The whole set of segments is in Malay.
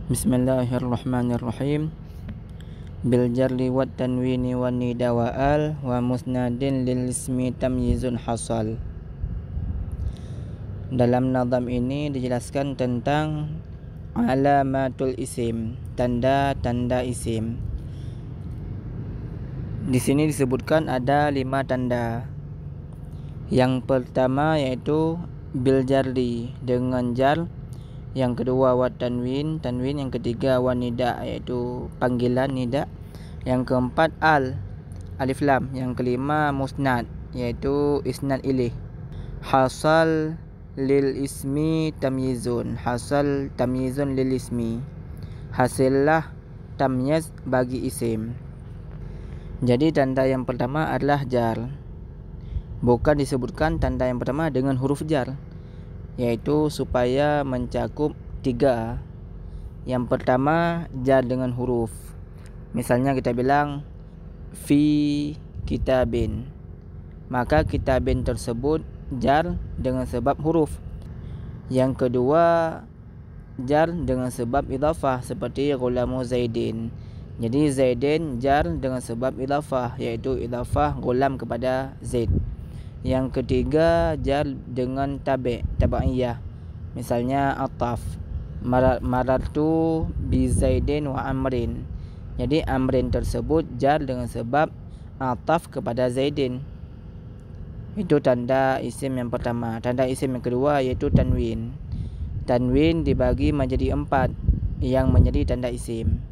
Bismillahirrahmanirrahim. Bil jarri wat tanwini wan nida wa al wa musnadin lil ismi tamyizun hasal. Dalam nazam ini dijelaskan tentang alamatul isim, tanda-tanda isim. Di sini disebutkan ada 5 tanda. Yang pertama yaitu bil jarri, dengan jar. Yang kedua wat tanwin, yang ketiga wan nida, iaitu panggilan nida. Yang keempat al, alif lam. Yang kelima musnad, iaitu isnad ilaih. Hasal lil ismi tamyizun, hasal tamyizun lil ismi, hasillah tamyiz bagi isim. Jadi tanda yang pertama adalah jar. Bukan disebutkan tanda yang pertama dengan huruf jar, yaitu supaya mencakup 3. Yang pertama jar dengan huruf. Misalnya kita bilang fi kitabin, maka kitabin tersebut jar dengan sebab huruf. Yang kedua jar dengan sebab idhafah, seperti ghulamu zaidin. Jadi zaidin jar dengan sebab idhafah, yaitu idhafah ghulam kepada zaid. Yang ketiga jar dengan tabaiyah. Misalnya ataf, marartu bi zaidin wa amrin. Jadi amrin tersebut jar dengan sebab ataf kepada zaidin. Itu tanda isim yang pertama. Tanda isim yang kedua yaitu tanwin. Tanwin dibagi menjadi 4 yang menjadi tanda isim.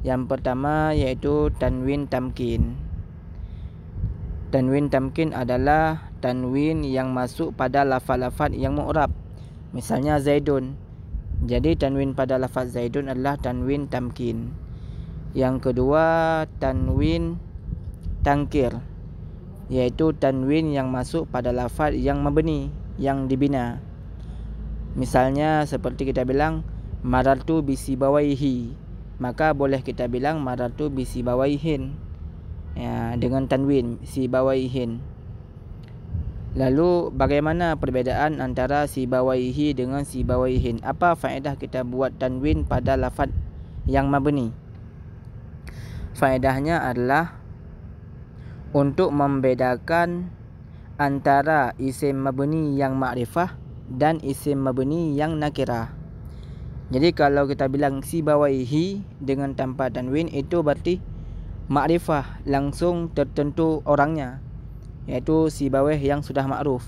Yang pertama yaitu tanwin tamkin. Tanwin tamkin adalah tanwin yang masuk pada lafaz-lafaz yang mu'rab. Misalnya zaidun. Jadi tanwin pada lafaz zaidun adalah tanwin tamkin. Yang kedua tanwin tangkir, yaitu tanwin yang masuk pada lafaz yang mabni, yang dibina. Misalnya seperti kita bilang marartu bisibawaihi, maka boleh kita bilang marartu bisibawaihin, ya, dengan tanwin sibawaihin. Lalu bagaimana perbezaan antara sibawaihi dengan sibawaihin? Apa faedah kita buat tanwin pada lafaz yang mabni? Faedahnya adalah untuk membedakan antara isim mabni yang ma'rifah dan isim mabni yang nakirah. Jadi kalau kita bilang sibawaihi dengan tanpa tanwin, itu berarti ma'rifah, langsung tertentu orangnya, yaitu sibawih yang sudah ma'ruf.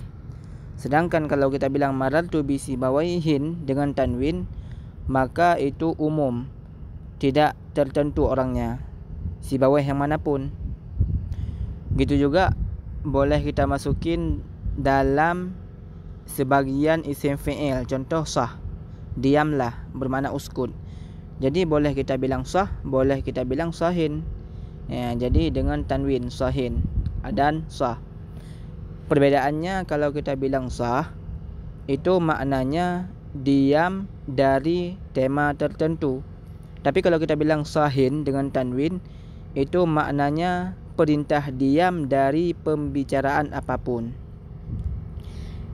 Sedangkan kalau kita bilang marartu bi sibawaihin dengan tanwin, maka itu umum, tidak tertentu orangnya, sibawih yang manapun. Gitu juga boleh kita masukin dalam sebagian isim fi'il. Contoh sah, diamlah, bermakna uskut. Jadi boleh kita bilang sah, boleh kita bilang sahin, ya, jadi dengan tanwin sahin dan sah. Perbedaannya, kalau kita bilang sah itu maknanya diam dari tema tertentu. Tapi kalau kita bilang sahin dengan tanwin, itu maknanya perintah diam dari pembicaraan apapun.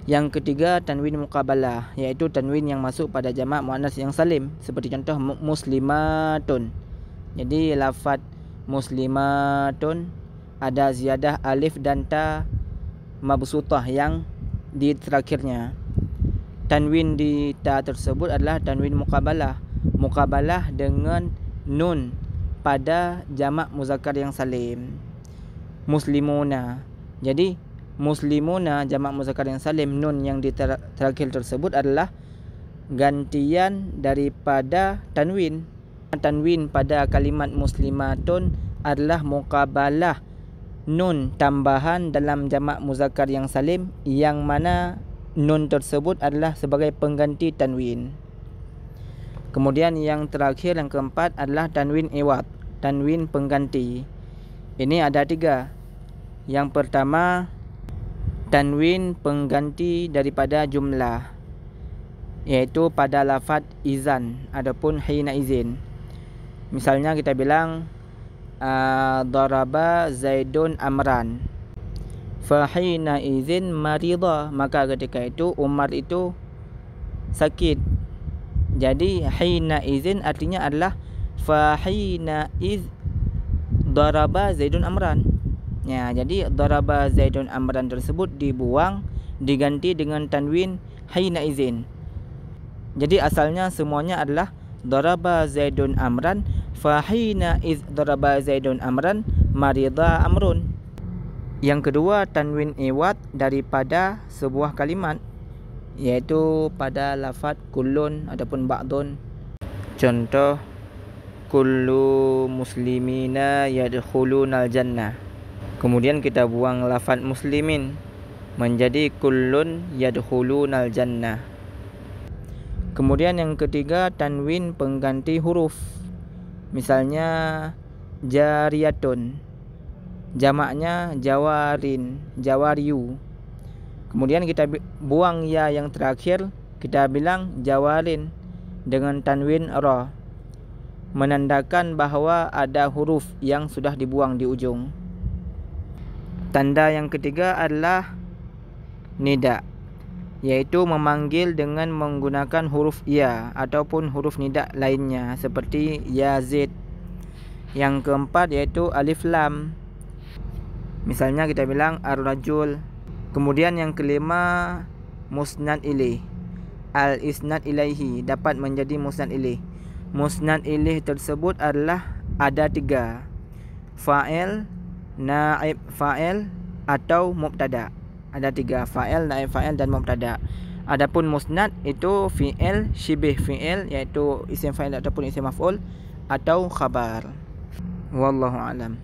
Yang ketiga tanwin muqabalah, yaitu tanwin yang masuk pada jamak muannas yang salim, seperti contoh muslimatun. Jadi lafaz muslimatun ada ziyadah alif dan ta mabsutah yang di terakhirnya. Tanwin di ta tersebut adalah tanwin muqabalah, muqabalah dengan nun pada jamak muzakkar yang salim, muslimuna. Jadi muslimuna jamak muzakkar yang salim, nun yang di terakhir tersebut adalah gantian daripada tanwin. Tanwin pada kalimat muslimatun adalah muqabalah nun tambahan dalam jamak muzakkar yang salim, yang mana nun tersebut adalah sebagai pengganti tanwin. Kemudian yang terakhir, yang keempat adalah tanwin iwad, tanwin pengganti. Ini ada 3. Yang pertama tanwin pengganti daripada jumlah, yaitu pada lafaz izan adapun hina izin. Misalnya kita bilang daraba zaidun amran, fa hina izin marida, maka ketika itu Umar itu sakit. Jadi hina izin artinya adalah fa hina iz daraba Zaidun Amran. Ya, jadi daraba Zaidun Amran tersebut dibuang, diganti dengan tanwin hina izin. Jadi asalnya semuanya adalah daraba Zaidun Amran fa hina iz daraba Zaidun Amran marida Amrun. Yang kedua, tanwin iwad daripada sebuah kalimat, yaitu pada lafaz kullun ataupun ba'dun. Contoh, kullu muslimina yadkhulunal jannah. Kemudian kita buang lafaz muslimin menjadi kullun yadkhulunal jannah. Kemudian yang ketiga, tanwin pengganti huruf. Misalnya jariyatun, jamaknya jawarin, jawariyu. Kemudian kita buang ya yang terakhir, kita bilang jawarin dengan tanwin ra, menandakan bahawa ada huruf yang sudah dibuang di ujung. Tanda yang ketiga adalah nida, yaitu memanggil dengan menggunakan huruf ya ataupun huruf nida lainnya seperti Yazid. Yang keempat yaitu alif lam. Misalnya kita bilang ar-rajul. Kemudian yang kelima musnad ilaih. Al-isnad ilaihi dapat menjadi musnad ilaih. Musnad ilaih tersebut adalah ada 3. Fa'il, naib fa'il atau mubtada. Ada 3, fa'il, naib fa'il dan mubtada. Adapun musnad itu fi'il, syibih fi'il, iaitu isim fa'il ataupun isim maf'ul atau khabar. Wallahu a'lam.